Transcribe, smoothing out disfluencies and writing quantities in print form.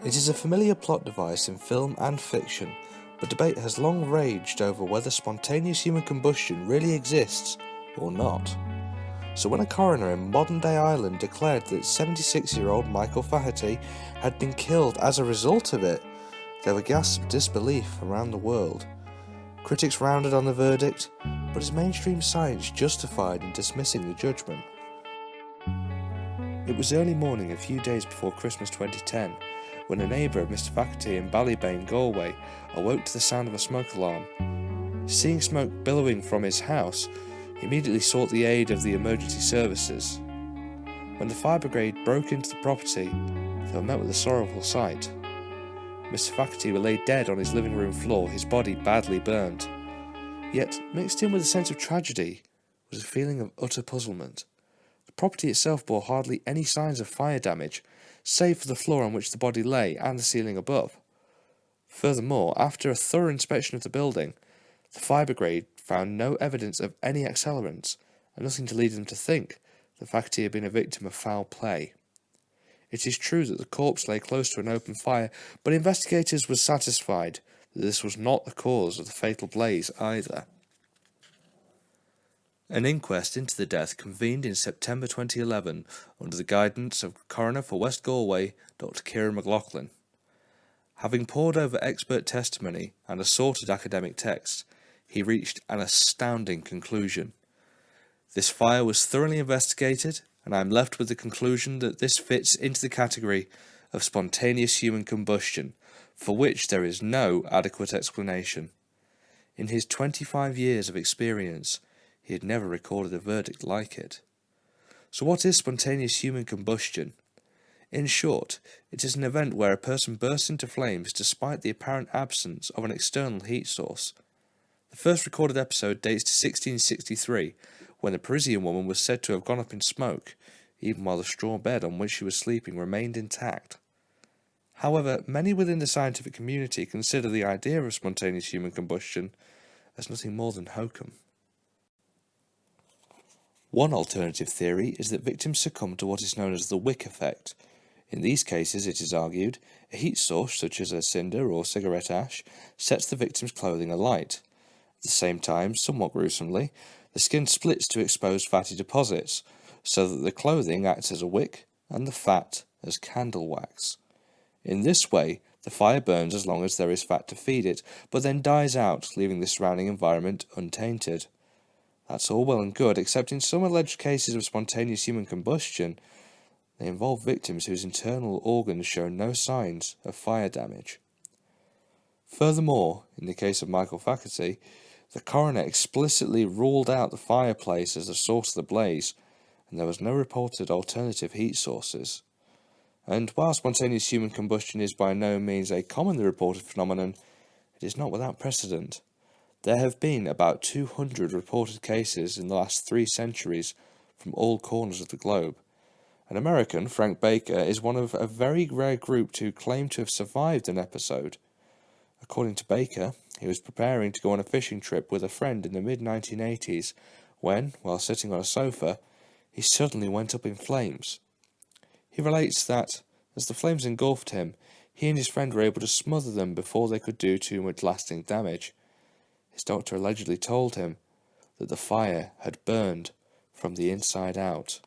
It is a familiar plot device in film and fiction, but debate has long raged over whether spontaneous human combustion really exists or not. So when a coroner in modern-day Ireland declared that 76-year-old Michael Faherty had been killed as a result of it, there were gasps of disbelief around the world. Critics rounded on the verdict, but is mainstream science justified in dismissing the judgment? It was early morning a few days before Christmas 2010 when a neighbour of Mr Faherty in Ballybane, Galway, awoke to the sound of a smoke alarm. Seeing smoke billowing from his house, he immediately sought the aid of the emergency services. When the fire brigade broke into the property, they were met with a sorrowful sight. Mr Faherty lay dead on his living room floor, his body badly burnt. Yet, mixed in with a sense of tragedy, was a feeling of utter puzzlement. The property itself bore hardly any signs of fire damage, save for the floor on which the body lay and the ceiling above. Furthermore, after a thorough inspection of the building, the fire brigade found no evidence of any accelerants, and nothing to lead them to think that Faherty had been a victim of foul play. It is true that the corpse lay close to an open fire, but investigators were satisfied that this was not the cause of the fatal blaze either. An inquest into the death convened in September 2011 under the guidance of Coroner for West Galway, Dr. Ciara McLaughlin. Having pored over expert testimony and assorted academic texts, he reached an astounding conclusion. This fire was thoroughly investigated, and I am left with the conclusion that this fits into the category of spontaneous human combustion, for which there is no adequate explanation. In his 25 years of experience, he had never recorded a verdict like it. So what is spontaneous human combustion? In short, it is an event where a person bursts into flames despite the apparent absence of an external heat source. The first recorded episode dates to 1663, when a Parisian woman was said to have gone up in smoke, even while the straw bed on which she was sleeping remained intact. However, many within the scientific community consider the idea of spontaneous human combustion as nothing more than hokum. One alternative theory is that victims succumb to what is known as the wick effect. In these cases, it is argued, a heat source such as a cinder or cigarette ash sets the victim's clothing alight. At the same time, somewhat gruesomely, the skin splits to expose fatty deposits, so that the clothing acts as a wick and the fat as candle wax. In this way, the fire burns as long as there is fat to feed it, but then dies out, leaving the surrounding environment untainted. That's all well and good, except in some alleged cases of spontaneous human combustion, they involve victims whose internal organs show no signs of fire damage. Furthermore, in the case of Michael Faherty, the coroner explicitly ruled out the fireplace as the source of the blaze, and there was no reported alternative heat sources. And while spontaneous human combustion is by no means a commonly reported phenomenon, it is not without precedent. There have been about 200 reported cases in the last 3 centuries from all corners of the globe. An American, Frank Baker, is one of a very rare group to claim to have survived an episode. According to Baker, he was preparing to go on a fishing trip with a friend in the mid-1980s when, while sitting on a sofa, he suddenly went up in flames. He relates that, as the flames engulfed him, he and his friend were able to smother them before they could do too much lasting damage. His doctor allegedly told him that the fire had burned from the inside out.